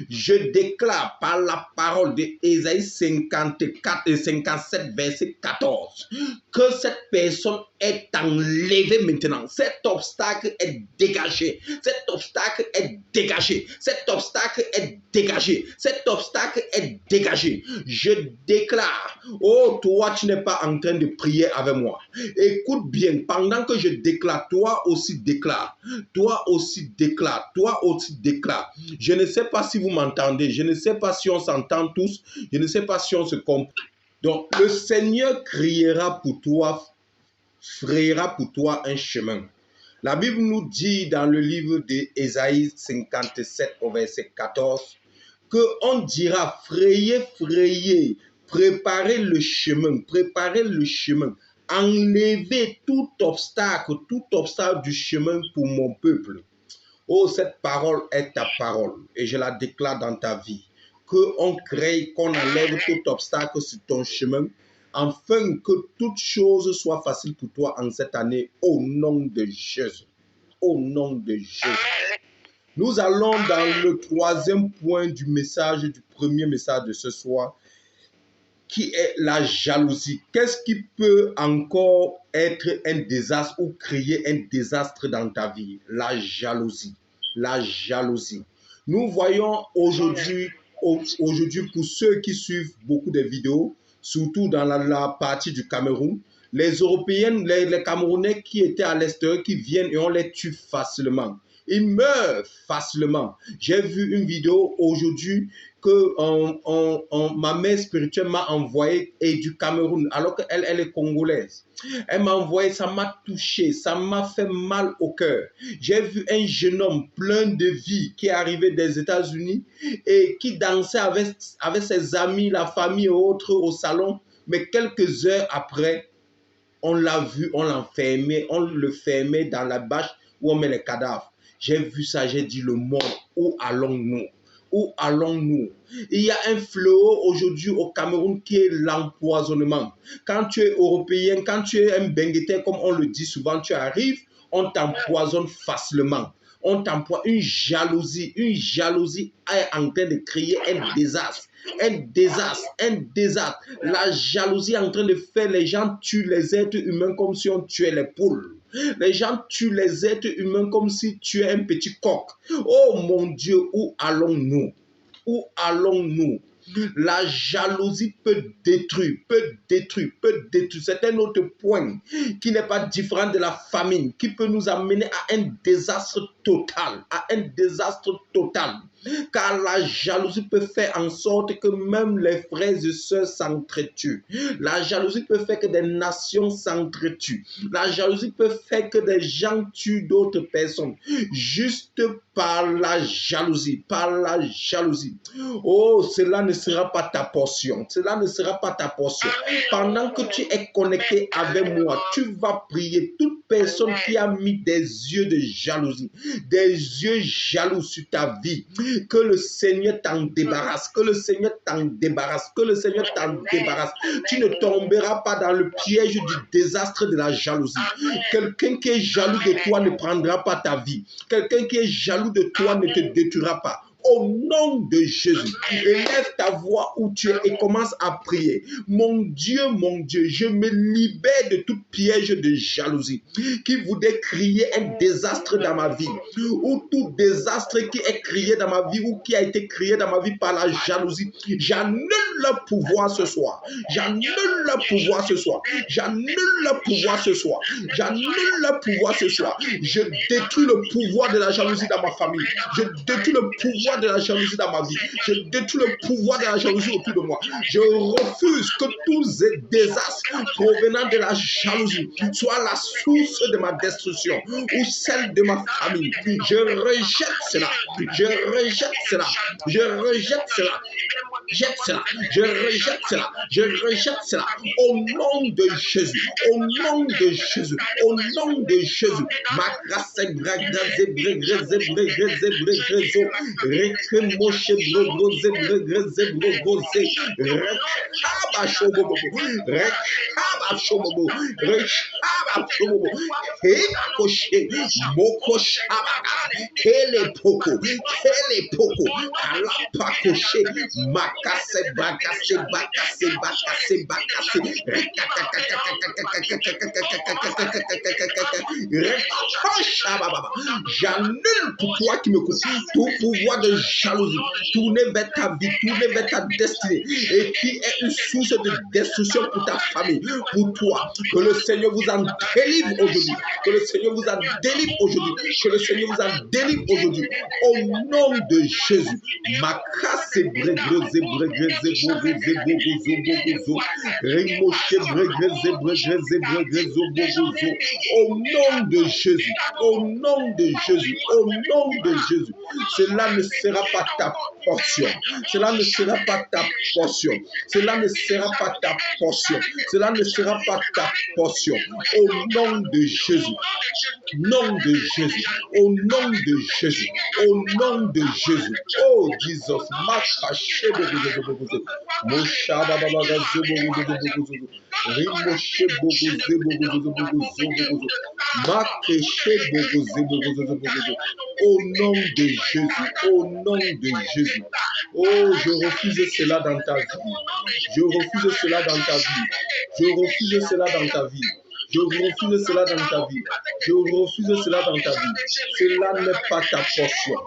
Je déclare par la parole de Ésaïe 54 et 57 verset 14 que cette personne est enlevée maintenant. Cet obstacle est dégagé. Cet obstacle est dégagé. Cet obstacle est dégagé. Cet obstacle est dégagé. Je déclare, oh toi tu n'es pas en train de prier avec moi. Écoute bien, pendant que je déclare, toi aussi déclare. Toi aussi déclare, toi aussi déclare. Je ne sais pas si vous m'entendez, je ne sais pas si on s'entend tous, je ne sais pas si on se comprend. Donc, le Seigneur criera pour toi, frayera pour toi un chemin. La Bible nous dit dans le livre d'Ésaïe 57 au verset 14 qu'on dira frayez, frayez, préparez le chemin, enlevez tout obstacle du chemin pour mon peuple. Oh, cette parole est ta parole et je la déclare dans ta vie. Qu'on crée, qu'on enlève tout obstacle sur ton chemin, afin que toute chose soit facile pour toi en cette année, au nom de Jésus. Au nom de Jésus. Nous allons dans le troisième point du message, du premier message de ce soir, qui est la jalousie. Qu'est-ce qui peut encore être un désastre ou créer un désastre dans ta vie? La jalousie. La jalousie. Nous voyons aujourd'hui, pour ceux qui suivent beaucoup de vidéos, surtout dans la partie du Cameroun, les Européens, les Camerounais qui étaient à l'extérieur, qui viennent et on les tue facilement. Ils meurent facilement. J'ai vu une vidéo aujourd'hui que ma mère spirituelle m'a envoyé et du Cameroun, alors qu'elle est congolaise. Elle m'a envoyé, ça m'a touché, ça m'a fait mal au cœur. J'ai vu un jeune homme plein de vie qui est arrivé des États-Unis et qui dansait avec ses amis, la famille et autres au salon. Mais quelques heures après, on l'a vu, on le fermait dans la bâche où on met les cadavres. J'ai vu ça, j'ai dit le monde, où allons-nous? Où allons-nous? Il y a un fléau aujourd'hui au Cameroun qui est l'empoisonnement. Quand tu es européen, quand tu es un bengueté, comme on le dit souvent, tu arrives, on t'empoisonne facilement. On t'empoisonne. Une jalousie est en train de créer un désastre. Un désastre. La jalousie est en train de faire les gens tuent les êtres humains comme si on tuait les poules. Les gens tuent les êtres humains comme si tu es un petit coq. Oh mon Dieu, où allons-nous? Où allons-nous? La jalousie peut détruire. C'est un autre point qui n'est pas différent de la famine, qui peut nous amener à un désastre total. Car la jalousie peut faire en sorte que même les frères et sœurs s'entretuent. La jalousie peut faire que des nations s'entretuent. La jalousie peut faire que des gens tuent d'autres personnes. Juste par la jalousie. Oh, cela ne sera pas ta portion. Pendant que tu es connecté avec moi, tu vas prier. Toute personne qui a mis des yeux de jalousie, des yeux jaloux sur ta vie, que le Seigneur t'en débarrasse, Tu ne tomberas pas dans le piège du désastre de la jalousie. Quelqu'un qui est jaloux de toi ne prendra pas ta vie. Quelqu'un qui est jaloux de toi ne te détruira pas. Au nom de Jésus, élève ta voix où tu es et commence à prier. Mon Dieu, je me libère de tout piège de jalousie qui voudrait créer un désastre dans ma vie, ou tout désastre qui est créé dans ma vie ou qui a été créé dans ma vie par la jalousie. J'annule le pouvoir ce soir. Je détruis le pouvoir de la jalousie dans ma famille. Je détruis le pouvoir de la jalousie dans ma vie. Je détruis le pouvoir de la jalousie autour de moi. Je refuse que tous ces désastres provenant de la jalousie soient la source de ma destruction ou celle de ma famille. Je rejette cela. Au nom de Jésus. shobobo, reshaba shobobo, keba koshe, moko shabaga, kele poko, kalapa koshe, makase bakase, j'annule pour toi qui me coupes tout pouvoir de jalousie, tourner vers ta vie, tourner vers ta destinée, et qui est une source de destruction pour ta famille, pour toi. Que le Seigneur vous en délivre aujourd'hui. Que le Seigneur vous en délivre aujourd'hui. Que le Seigneur vous en délivre aujourd'hui. Au nom de Jésus. Makase bregreze bregreze bogoze bogozo bogozo. Remoshe bregreze bregreze bregreze bogozo. Au nom de Jésus. Au nom de Jésus. Au nom de Jésus. Cela ne sera pas ta portion. Cela ne sera pas ta portion. Cela ne sera pas ta portion. Cela ne sera pas ta portion. Au nom de Jésus. Nom de Jésus. Au nom de Jésus. Au nom de Jésus. Oh Jesus. Makache bogozo bogozo. Moshaba babaga zobogozo bogozo. Rimoshe bogozo bogozo bogozo bogozo. Makeche bogozo bogozo bogozo. Au nom de Jésus. Au nom de Jésus. Oh, je refuse cela dans ta vie. Je refuse cela dans ta vie. Je refuse cela dans ta vie. Je refuse cela dans ta vie. Je refuse cela dans ta vie. Cela n'est pas ta portion.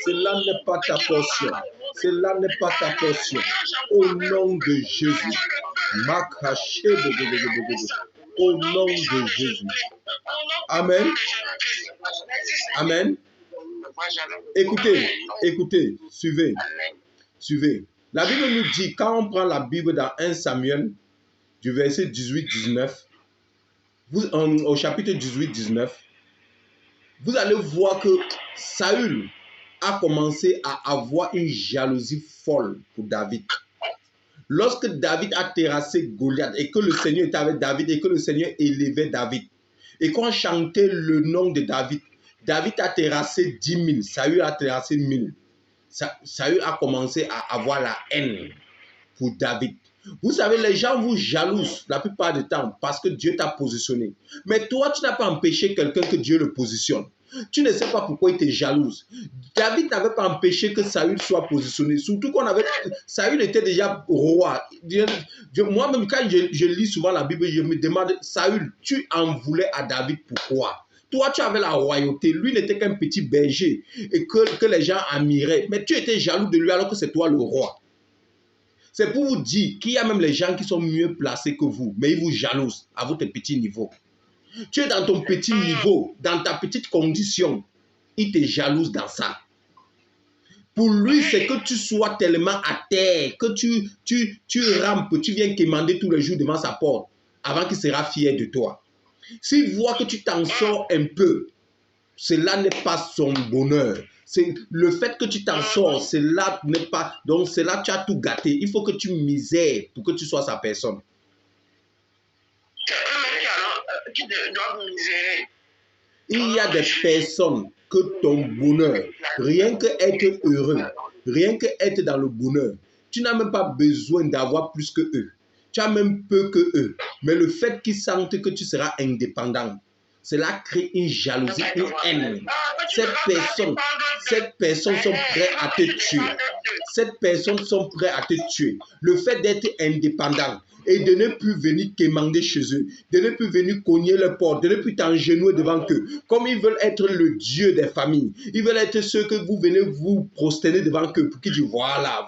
Cela n'est pas ta portion. Cela n'est pas ta portion. Au nom de Jésus. Makache bogozo. Au nom de Jésus. Amen. Amen. Écoutez, suivez. La Bible nous dit, quand on prend la Bible dans 1 Samuel, du verset 18-19, au chapitre 18-19, vous allez voir que Saül a commencé à avoir une jalousie folle pour David. Lorsque David a terrassé Goliath et que le Seigneur était avec David et que le Seigneur élevait David, et qu'on chantait le nom de David, David a terrassé 10 000, Saül a terrassé 1000. Saül a commencé à avoir la haine pour David. Vous savez, les gens vous jalousent la plupart du temps parce que Dieu t'a positionné. Mais toi, tu n'as pas empêché quelqu'un que Dieu le positionne. Tu ne sais pas pourquoi il te jalouse. David n'avait pas empêché que Saül soit positionné. Surtout Saül était déjà roi. Moi-même, quand je lis souvent la Bible, je me demande, Saül, tu en voulais à David, pourquoi? Toi, tu avais la royauté. Lui n'était qu'un petit berger et que les gens admiraient. Mais tu étais jaloux de lui alors que c'est toi le roi. C'est pour vous dire qu'il y a même les gens qui sont mieux placés que vous, mais ils vous jalousent à votre petit niveau. Tu es dans ton petit niveau, dans ta petite condition. Il te jalouse dans ça. Pour lui, c'est que tu sois tellement à terre, que tu rampes, tu viens quémander tous les jours devant sa porte, avant qu'il sera fier de toi. S'il voit que tu t'en sors un peu, cela n'est pas son bonheur. C'est le fait que tu t'en sors, cela n'est pas... Donc, c'est là que tu as tout gâté. Il faut que tu misères pour que tu sois sa personne. Il y a des personnes que ton bonheur, rien que être heureux, rien que être dans le bonheur, tu n'as même pas besoin d'avoir plus que eux. Tu as même peu que eux. Mais le fait qu'ils sentent que tu seras indépendant, cela crée une jalousie, une haine. Ces personnes sont prêtes à te tuer. Ces personnes sont prêtes à te tuer. Le fait d'être indépendant et de ne plus venir quémander chez eux, de ne plus venir cogner les portes, de ne plus t'engenouiller devant eux. Comme ils veulent être le Dieu des familles, ils veulent être ceux que vous venez vous prosterner devant eux pour qu'ils disent voilà.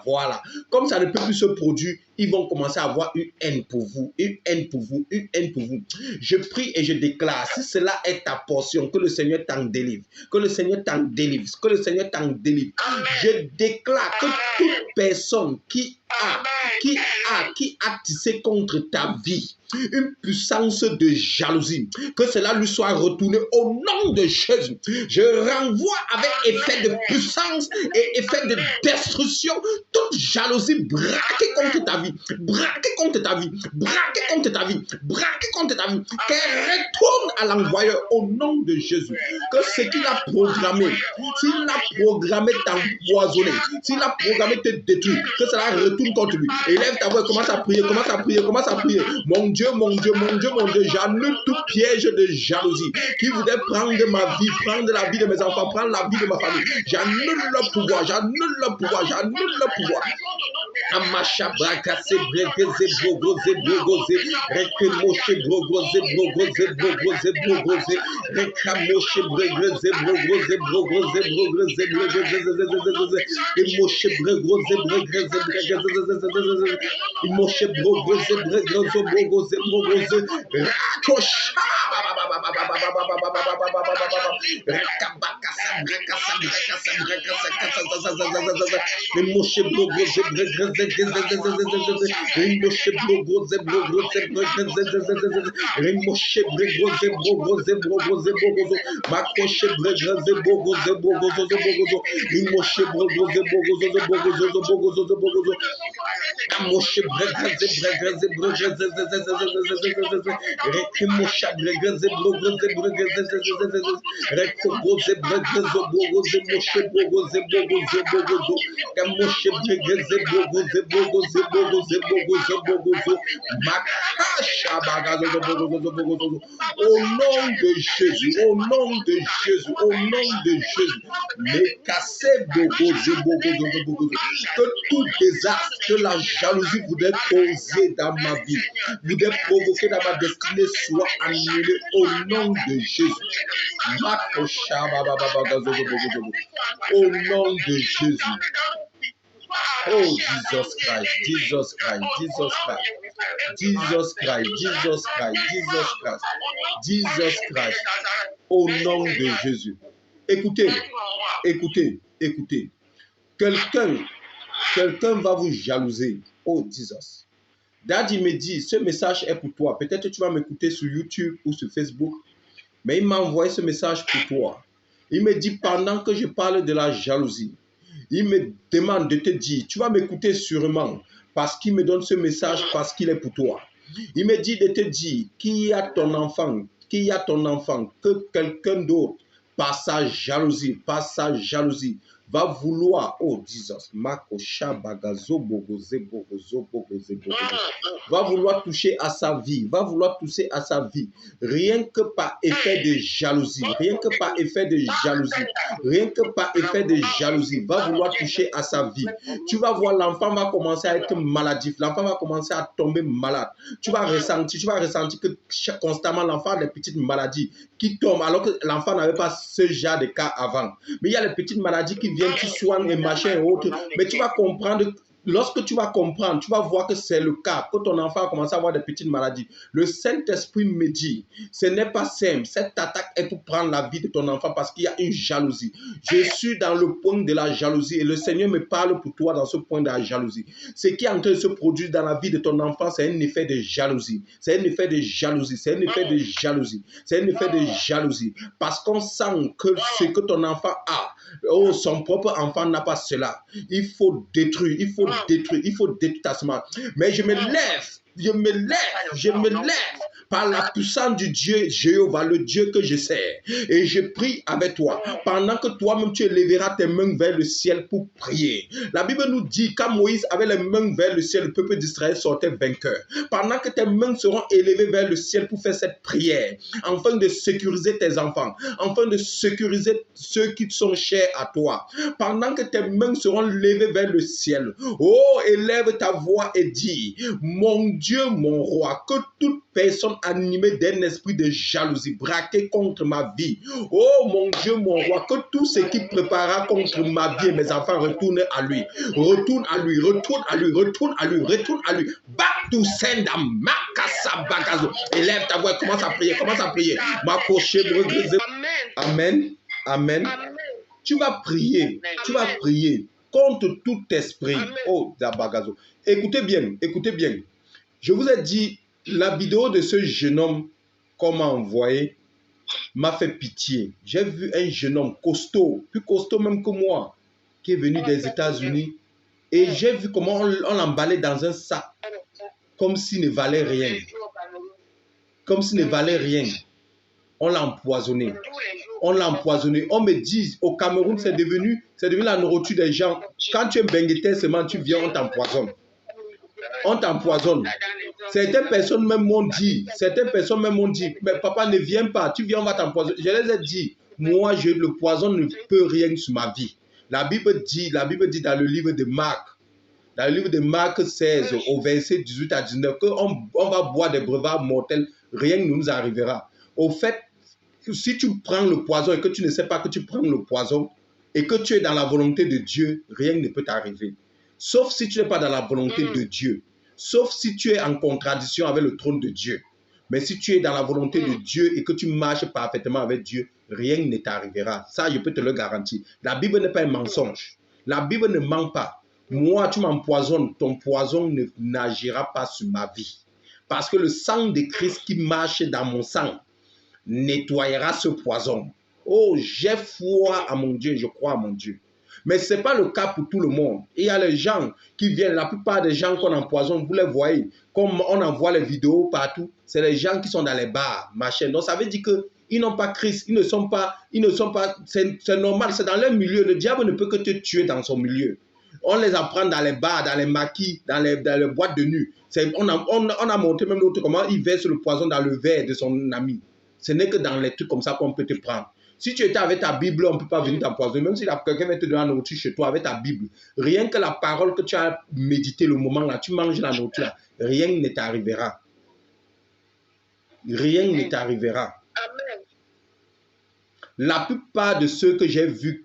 Comme ça ne peut plus se produire, ils vont commencer à avoir une haine pour vous, une haine pour vous. Je prie et je déclare, si cela est ta portion, que le Seigneur t'en délivre, que le Seigneur t'en délivre, que le Seigneur t'en délivre. Je déclare que toute personne qui a tissé contre ta vie une puissance de jalousie, que cela lui soit retourné au nom de Jésus. Je renvoie avec effet de puissance et effet de destruction toute jalousie braquée contre ta vie, qu'elle retourne à l'envoyeur au nom de Jésus. Que ce qu'il a programmé, s'il a programmé t'empoisonner, s'il a programmé te détruire, que cela retourne contre lui. Élève ta voix, commence à prier. Mon Dieu, Dieu, mon Dieu, mon Dieu, mon Dieu, j'annule tout piège de jalousie qui voudrait prendre ma vie, prendre la vie de mes enfants, prendre la vie de ma famille. J'annule le pouvoir, j'annule le pouvoir, j'annule le pouvoir. Amacha brakasse bregeze brogoze brogoze rekemoche brogoze brogoze brogoze brogoze rekamoche bregeze brogoze brogoze brogoze brogoze emoche brogoze brogoze brogoze emoche brogoze brogoze brogoze brogoze rakosha Au nom de Jésus, au nom de Jésus, au nom de Jésus, que tout désastre que la jalousie voudrait causer dans ma vie, voudrait provoquer dans ma destinée, soit annulé au nom de Jésus. Au nom de Jésus. Oh, Jesus Christ, Jesus Christ, Jesus Christ, Jesus Christ, Jesus Christ, Jesus Christ, Jesus Christ, au nom de Jésus. Écoutez, écoutez, écoutez. Quelqu'un va vous jalouser. Oh, Jesus. Daddy me dit, ce message est pour toi. Peut-être que tu vas m'écouter sur YouTube ou sur Facebook, mais il m'a envoyé ce message pour toi. Il me dit, pendant que je parle de la jalousie, il me demande de te dire, tu vas m'écouter sûrement, parce qu'il me donne ce message, parce qu'il est pour toi. Il me dit de te dire qu'il y a ton enfant, que quelqu'un d'autre, par sa jalousie, va vouloir, oh Jesus, va vouloir toucher à sa vie, rien que par effet de jalousie, va vouloir toucher à sa vie. Tu vas voir, l'enfant va commencer à être maladif, l'enfant va commencer à tomber malade. Tu vas ressentir que constamment l'enfant a des petites maladies qui tombent alors que l'enfant n'avait pas ce genre de cas avant. Mais il y a les petites maladies qui viennent, qui soignent et machin et autres. Mais tu vas comprendre, lorsque tu vas comprendre, tu vas voir que c'est le cas, que ton enfant a commencé à avoir des petites maladies. Le Saint-Esprit me dit, ce n'est pas simple. Cette attaque est pour prendre la vie de ton enfant parce qu'il y a une jalousie. Je suis dans le point de la jalousie et le Seigneur me parle pour toi dans ce point de la jalousie. Ce qui est en train de se produire dans la vie de ton enfant, c'est un effet de jalousie. C'est un effet de jalousie. C'est un effet de jalousie. C'est un effet de jalousie. Parce qu'on sent que ce que ton enfant a, oh, son propre enfant n'a pas cela. Il faut détruire, il faut détruire ta semence. Mais je me lève par la puissance du Dieu Jéhovah, le Dieu que je sers. Et je prie avec toi, pendant que toi-même tu élèveras tes mains vers le ciel pour prier. La Bible nous dit, quand Moïse avait les mains vers le ciel, le peuple d'Israël sortait vainqueur. Pendant que tes mains seront élevées vers le ciel pour faire cette prière, afin de sécuriser tes enfants, afin de sécuriser ceux qui sont chers à toi. Pendant que tes mains seront levées vers le ciel, oh, élève ta voix et dis, mon Dieu, mon roi, que toute personne animée d'un esprit de jalousie, braquée contre ma vie, oh mon Dieu, mon roi, que tout ce qui préparera contre ma vie et mes enfants retourne à lui. Retourne à lui. Back to sender, makasa bagazo. Élève ta voix, commence à prier. Amen. Amen. Tu vas prier contre tout esprit. Oh, Dabagazo. Écoutez bien. Je vous ai dit, la vidéo de ce jeune homme qu'on m'a envoyé m'a fait pitié. J'ai vu un jeune homme costaud, plus costaud même que moi, qui est venu des États-Unis. Et j'ai vu comment on l'emballait dans un sac, comme s'il ne valait rien. On l'a empoisonné. On me dit, au Cameroun, c'est devenu la nourriture des gens. Quand tu es bengueté seulement, tu viens, on t'empoisonne. Certaines personnes même m'ont dit, mais papa ne viens pas, tu viens, on va t'empoisonner. Je les ai dit, moi, le poison ne peut rien sur ma vie. La Bible dit dans le livre de Marc, dans le livre de Marc 16, au verset 18 à 19, qu'on va boire des breuvages mortels, rien ne nous arrivera. Au fait, si tu prends le poison et que tu ne sais pas que tu prends le poison et que tu es dans la volonté de Dieu, rien ne peut t'arriver. Sauf si tu n'es pas dans la volonté de Dieu. Sauf si tu es en contradiction avec le trône de Dieu. Mais si tu es dans la volonté de Dieu et que tu marches parfaitement avec Dieu, rien ne t'arrivera. Ça, je peux te le garantir. La Bible n'est pas un mensonge. La Bible ne ment pas. Moi, tu m'empoisonnes, ton poison n'agira pas sur ma vie. Parce que le sang de Christ qui marche dans mon sang nettoyera ce poison. Oh, j'ai foi à mon Dieu, je crois à mon Dieu. Mais ce n'est pas le cas pour tout le monde. Il y a les gens qui viennent, la plupart des gens qu'on empoisonne, vous les voyez, comme on envoie les vidéos partout, c'est les gens qui sont dans les bars, machin. Donc ça veut dire qu'ils n'ont pas Christ, ils ne sont pas, c'est normal, c'est dans leur milieu. Le diable ne peut que te tuer dans son milieu. On les apprend dans les bars, dans les maquis, dans les boîtes de nuit. On a montré même l'autre comment il verse le poison dans le verre de son ami. Ce n'est que dans les trucs comme ça qu'on peut te prendre. Si tu étais avec ta Bible, on ne peut pas venir t'empoisonner. Même si quelqu'un vient te donner la nourriture chez toi avec ta Bible, rien que la parole que tu as médité le moment là, tu manges la nourriture là, rien ne t'arrivera. Rien ne t'arrivera. La plupart de ceux que j'ai vu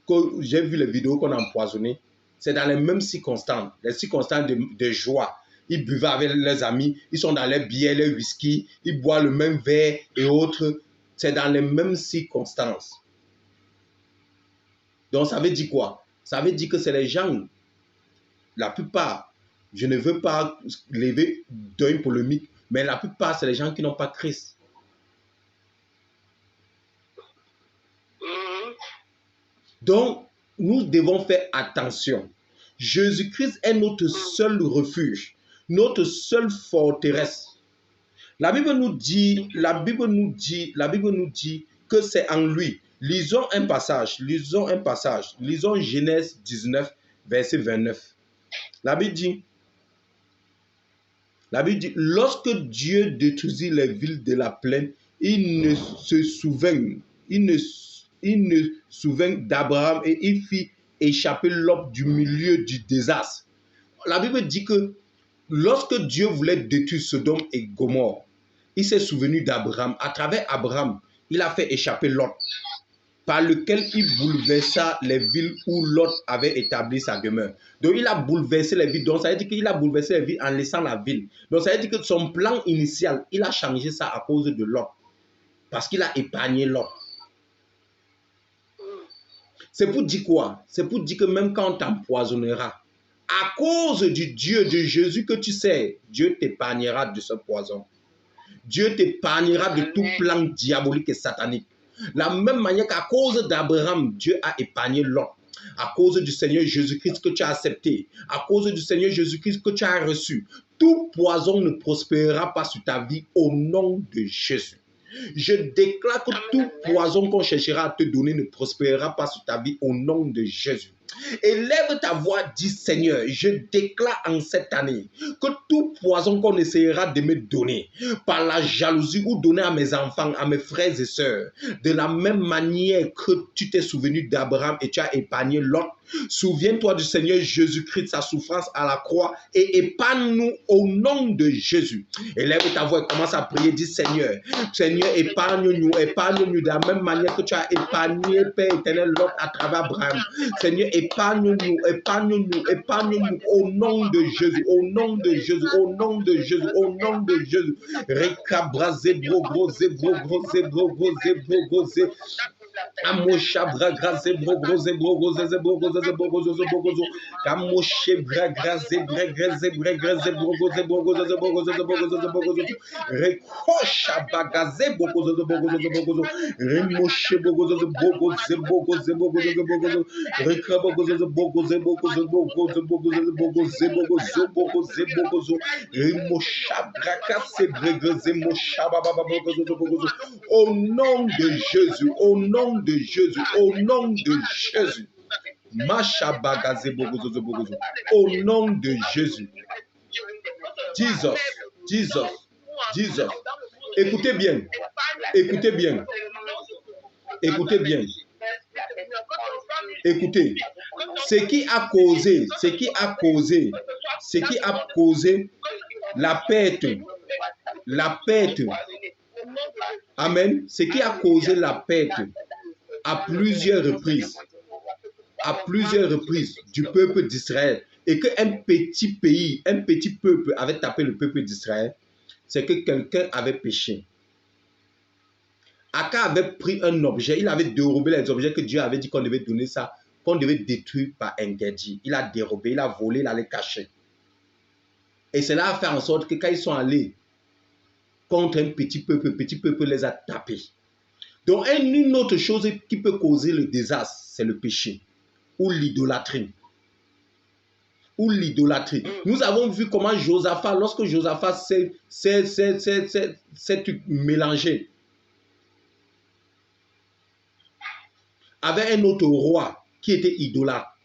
les vidéos qu'on a empoisonnés, c'est dans les mêmes circonstances, les circonstances de joie. Ils buvaient avec leurs amis, ils sont dans les bières, les whisky, ils boivent le même verre et autres. C'est dans les mêmes circonstances. Donc, ça veut dire quoi? Ça veut dire que c'est les gens, la plupart, je ne veux pas lever d'une polémique, mais la plupart, c'est les gens qui n'ont pas Christ. Donc, nous devons faire attention. Jésus-Christ est notre seul refuge, notre seule forteresse. La Bible nous dit que c'est en lui. Lisons un passage. Lisons Genèse 19, verset 29. La Bible dit, lorsque Dieu détruisit les villes de la plaine, il ne souvint d'Abraham et il fit échapper Lot du milieu du désastre. La Bible dit que lorsque Dieu voulait détruire Sodome et Gomorrhe, il s'est souvenu d'Abraham. À travers Abraham, il a fait échapper Lot, par lequel il bouleversa les villes où Lot avait établi sa demeure. Donc, il a bouleversé les villes. Donc, ça veut dire qu'il a bouleversé les villes en laissant la ville. Donc, ça veut dire que son plan initial, il a changé ça à cause de Lot. Parce qu'il a épargné Lot. C'est pour dire quoi? C'est pour dire que même quand on t'empoisonnera, à cause du Dieu de Jésus que tu sais, Dieu t'épargnera de ce poison. Dieu t'épargnera de tout plan diabolique et satanique. La même manière qu'à cause d'Abraham, Dieu a épargné Lot. À cause du Seigneur Jésus-Christ que tu as accepté, à cause du Seigneur Jésus-Christ que tu as reçu, tout poison ne prospérera pas sur ta vie au nom de Jésus. Je déclare que tout poison qu'on cherchera à te donner ne prospérera pas sur ta vie au nom de Jésus. Élève ta voix, dis Seigneur, je déclare en cette année que tout poison qu'on essaiera de me donner par la jalousie ou donner à mes enfants, à mes frères et sœurs, de la même manière que tu t'es souvenu d'Abraham et tu as épargné Lot, souviens-toi du Seigneur Jésus-Christ, sa souffrance à la croix et épargne-nous au nom de Jésus. Élève ta voix et commence à prier, dis Seigneur, Seigneur, épargne-nous de la même manière que tu as épargné Père éternel Lot à travers Abraham. Seigneur, épargne-nous au nom de Jésus, au nom de Jésus, au nom de Jésus, au nom de Jésus. Recabrasé, brogosé, brogosé, brogosé, brogosé. Amosha bragrase brogose brogose brogose brogose brogose Kamoshe bragrase bragrase brogose brogose brogose brogose brogose Rekosha bagaze brogose brogose brogose Remoshe brogose brogose brogose brogose brogose Rekra brogose brogose brogose brogose brogose brogose brogose brogose brogose Remosha bragrase brogose mosha baba brogose brogose. Au nom de Jésus, au nom de Jésus, au nom de Jésus. Au nom de Jésus. Jesus. Jesus. Jesus. Écoutez bien. Écoutez bien. Écoutez bien. Écoutez. Ce qui a causé la perte. Amen. Ce qui a causé la perte à plusieurs reprises du peuple d'Israël et qu'un petit pays, un petit peuple avait tapé le peuple d'Israël, c'est que quelqu'un avait péché. Aka avait pris un objet, il avait dérobé les objets que Dieu avait dit qu'on devait donner ça, qu'on devait détruire par un guerrier. Il a dérobé, il a volé, il a les caché. Et cela a fait en sorte que quand ils sont allés contre un petit peuple les a tapés. Donc une autre chose qui peut causer le désastre, c'est le péché ou l'idolâtrie. Nous avons vu comment Josaphat, lorsque Josaphat s'est mélangé avec un autre roi qui était idolâtre,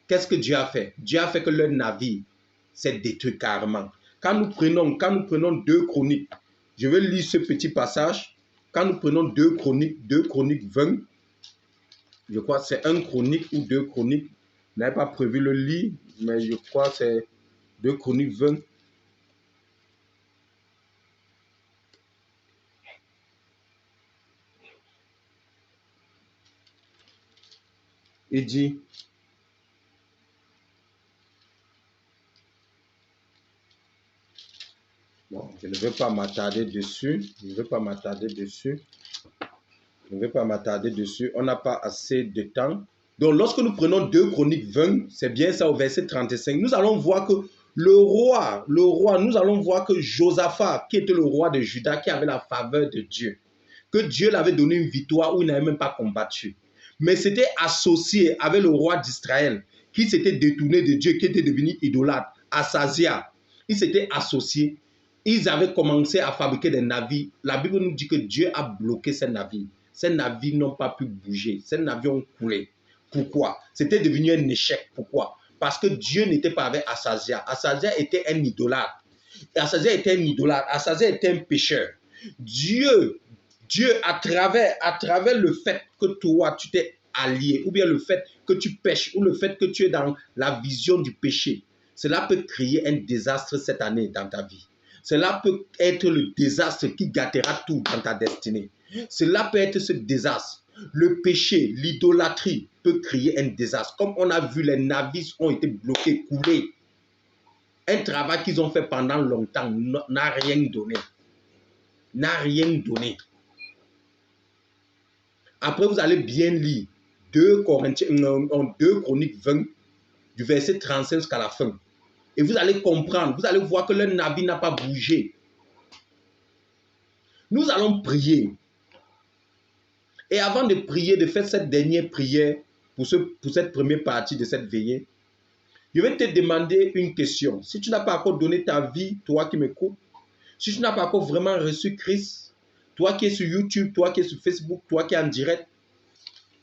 qu'est-ce que Dieu a fait? Dieu a fait que leur navire s'est détruit carrément. Quand nous prenons 2 Chroniques, je vais lire ce petit passage. Quand nous prenons 2 Chroniques 20, je crois que c'est 1 Chronique ou 2 Chroniques, je n'avais pas prévu le lire, mais je crois que c'est 2 Chroniques 20. Il dit, bon, je ne vais pas m'attarder dessus, on n'a pas assez de temps. Donc, lorsque nous prenons 2 Chroniques 20, c'est bien ça au verset 35, nous allons voir que le roi, nous allons voir que Josaphat, qui était le roi de Juda, qui avait la faveur de Dieu, que Dieu l'avait donné une victoire où il n'avait même pas combattu. Mais c'était associé avec le roi d'Israël, qui s'était détourné de Dieu, qui était devenu idolâtre, Asazia. Ils s'étaient associés. Ils avaient commencé à fabriquer des navires. La Bible nous dit que Dieu a bloqué ces navires. Ces navires n'ont pas pu bouger. Ces navires ont coulé. Pourquoi? C'était devenu un échec. Pourquoi? Parce que Dieu n'était pas avec Asazia. Asazia était un idolâtre. Asazia était un pécheur. Dieu, à travers le fait que toi, tu t'es allié, ou bien le fait que tu pêches, ou le fait que tu es dans la vision du péché, cela peut créer un désastre cette année dans ta vie. Cela peut être le désastre qui gâtera tout dans ta destinée. Cela peut être ce désastre. Le péché, l'idolâtrie peut créer un désastre. Comme on a vu, les navires ont été bloqués, coulés. Un travail qu'ils ont fait pendant longtemps n'a rien donné. Après, vous allez bien lire 2 Chroniques 20, du verset 35 jusqu'à la fin. Et vous allez comprendre, vous allez voir que le navire n'a pas bougé. Nous allons prier. Et avant de prier, de faire cette dernière prière pour cette première partie de cette veillée, je vais te demander une question. Si tu n'as pas encore donné ta vie, toi qui m'écoutes, si tu n'as pas encore vraiment reçu Christ, toi qui es sur YouTube, toi qui es sur Facebook, toi qui es en direct,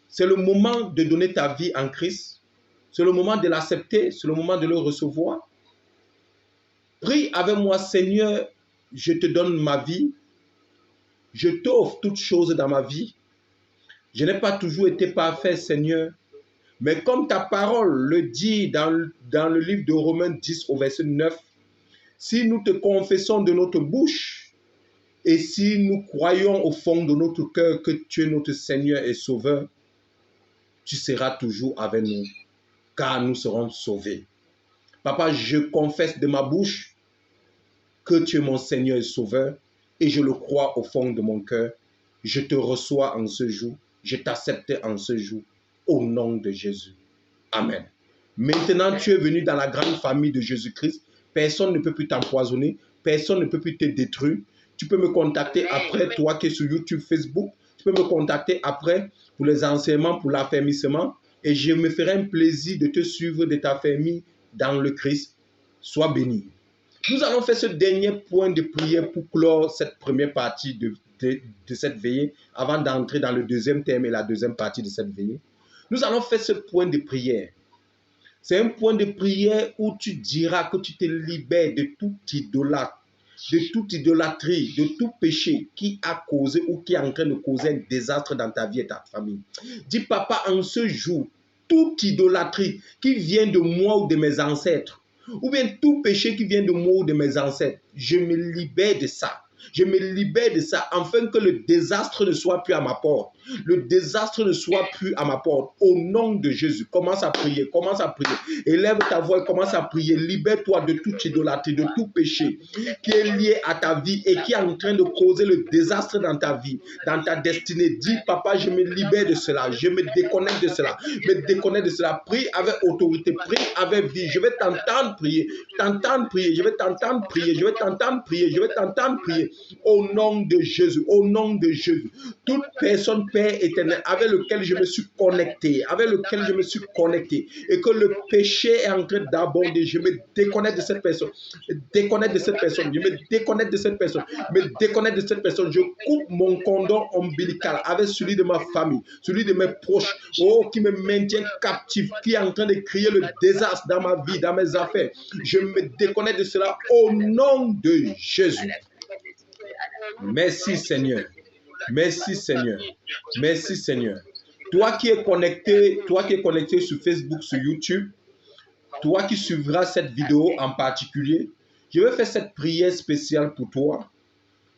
c'est le moment de donner ta vie en Christ. C'est le moment de l'accepter, c'est le moment de le recevoir. Prie avec moi, Seigneur, je te donne ma vie. Je t'offre toutes choses dans ma vie. Je n'ai pas toujours été parfait, Seigneur. Mais comme ta parole le dit dans le livre de Romains 10 au verset 9, si nous te confessons de notre bouche et si nous croyons au fond de notre cœur que tu es notre Seigneur et Sauveur, tu seras toujours avec nous, car nous serons sauvés. Papa, je confesse de ma bouche que tu es mon Seigneur et Sauveur et je le crois au fond de mon cœur. Je te reçois en ce jour, je t'accepte en ce jour, au nom de Jésus. Amen. Maintenant, tu es venu dans la grande famille de Jésus-Christ. Personne ne peut plus t'empoisonner, personne ne peut plus te détruire. Tu peux me contacter après, toi qui es sur YouTube, Facebook. Tu peux me contacter après pour les enseignements, pour l'affermissement. Et je me ferai un plaisir de te suivre, de t'affermir dans le Christ. Sois béni. Nous allons faire ce dernier point de prière pour clore cette première partie de cette veillée, avant d'entrer dans le deuxième thème et la deuxième partie de cette veillée. Nous allons faire ce point de prière. C'est un point de prière où tu diras que tu te libères de tout idolâtre, de toute idolâtrie, de tout péché qui a causé ou qui est en train de causer un désastre dans ta vie et ta famille. Dis, papa, en ce jour, toute idolâtrie qui vient de moi ou de mes ancêtres, ou bien tout péché qui vient de moi ou de mes ancêtres, je me libère de ça. Je me libère de ça, afin que le désastre ne soit plus à ma porte. Le désastre ne soit plus à ma porte. Au nom de Jésus, commence à prier, commence à prier. Élève ta voix et commence à prier. Libère-toi de toute idolâtrie, de tout péché qui est lié à ta vie et qui est en train de causer le désastre dans ta vie, dans ta destinée. Dis, papa, je me libère de cela. Je me déconnecte de cela. Je me déconnecte de cela. Prie avec autorité, prie avec vie. Je vais t'entendre prier, t'entendre prier. Je vais t'entendre prier, je vais t'entendre prier, je vais t'entendre prier. Au nom de Jésus, au nom de Jésus. Toute personne, Père éternel, avec lequel je me suis connecté, et que le péché est en train d'abonder, je me déconnecte de cette personne, je me déconnecte de cette personne, je coupe mon cordon ombilical avec celui de ma famille, celui de mes proches, qui me maintient captif, qui est en train de créer le désastre dans ma vie, dans mes affaires. Je me déconnecte de cela au nom de Jésus. Merci Seigneur. Merci Seigneur. Merci Seigneur. Toi qui es connecté sur Facebook, sur YouTube, toi qui suivras cette vidéo en particulier, je vais faire cette prière spéciale pour toi,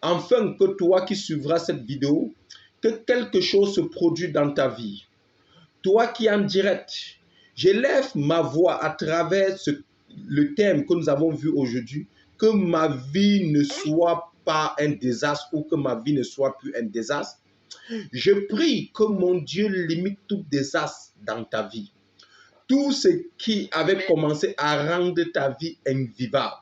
afin que toi qui suivras cette vidéo, que quelque chose se produise dans ta vie. Toi qui es en direct, j'élève ma voix à travers le thème que nous avons vu aujourd'hui, que ma vie ne soit pas un désastre ou que ma vie ne soit plus un désastre. Je prie que mon Dieu limite tout désastre dans ta vie. Tout ce qui avait commencé à rendre ta vie invivable,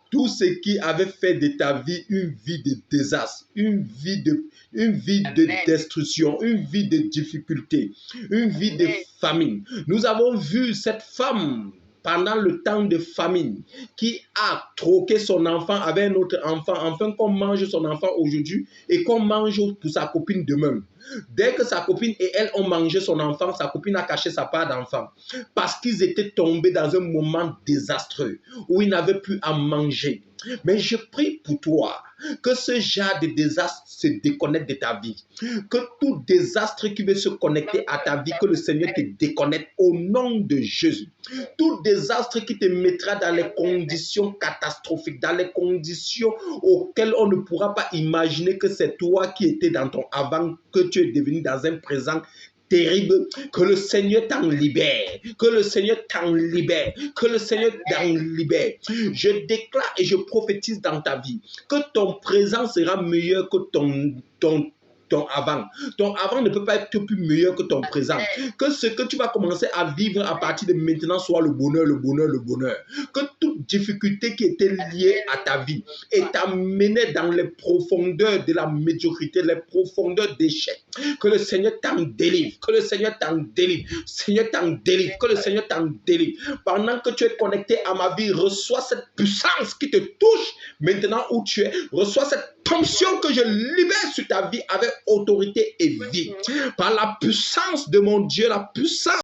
tout ce qui avait fait de ta vie une vie de désastre, une vie de destruction, une vie de difficulté, une vie de famine. Nous avons vu cette femme pendant le temps de famine qui a troqué son enfant avec un autre enfant, afin qu'on mange son enfant aujourd'hui et qu'on mange pour sa copine demain. Dès que sa copine et elle ont mangé son enfant, sa copine a caché sa part d'enfant parce qu'ils étaient tombés dans un moment désastreux où ils n'avaient plus à manger. Mais je prie pour toi que ce genre de désastre se déconnecte de ta vie. Que tout désastre qui veut se connecter à ta vie, que le Seigneur te déconnecte au nom de Jésus. Tout désastre qui te mettra dans les conditions catastrophiques, dans les conditions auxquelles on ne pourra pas imaginer que c'est toi qui étais dans ton avant, que tu es devenu dans un présent terrible, que le Seigneur t'en libère, que le Seigneur t'en libère, que le Seigneur t'en libère. Je déclare et je prophétise dans ta vie que ton présent sera meilleur que ton avant. Ton avant ne peut pas être plus meilleur que ton présent. Que ce que tu vas commencer à vivre à partir de maintenant soit le bonheur, le bonheur, le bonheur. Que toute difficulté qui était liée à ta vie et t'amenait dans les profondeurs de la médiocrité, les profondeurs d'échec. Que le Seigneur t'en délivre. Que le Seigneur t'en délivre. Seigneur t'en délivre. Que le Seigneur t'en délivre. Pendant que tu es connecté à ma vie, reçois cette puissance qui te touche maintenant où tu es. Reçois cette onction que je libère sur ta vie avec autorité et vie. Par la puissance de mon Dieu, la puissance